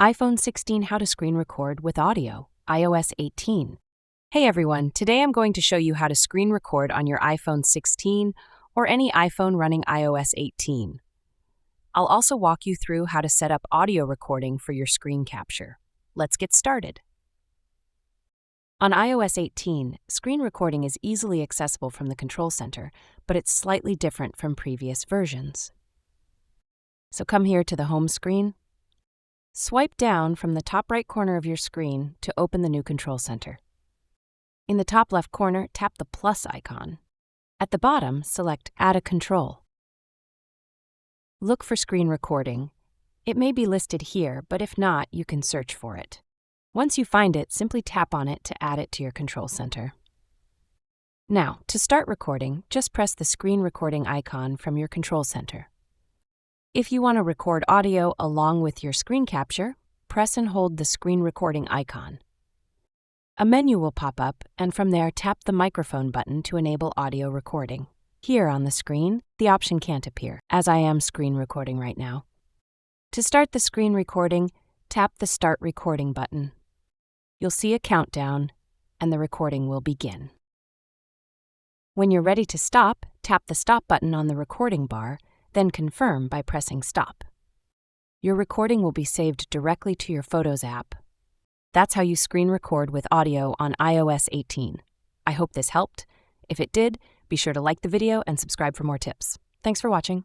iPhone 16 How to Screen Record with Audio, iOS 18. Hey everyone, today I'm going to show you how to screen record on your iPhone 16 or any iPhone running iOS 18. I'll also walk you through how to set up audio recording for your screen capture. Let's get started. On iOS 18, screen recording is easily accessible from the control center, but it's slightly different from previous versions. So come here to the home screen. Swipe down from the top right corner of your screen to open the new control center. In the top left corner, tap the plus icon. At the bottom, select Add a Control. Look for screen recording. It may be listed here, but if not, you can search for it. Once you find it, simply tap on it to add it to your control center. Now, to start recording, just press the screen recording icon from your control center. If you want to record audio along with your screen capture, press and hold the screen recording icon. A menu will pop up, and from there tap the microphone button to enable audio recording. Here on the screen, the option can't appear, as I am screen recording right now. To start the screen recording, tap the Start Recording button. You'll see a countdown, and the recording will begin. When you're ready to stop, tap the Stop button on the recording bar, then confirm by pressing Stop. Your recording will be saved directly to your Photos app. That's how you screen record with audio on iOS 18. I hope this helped. If it did, be sure to like the video and subscribe for more tips. Thanks for watching.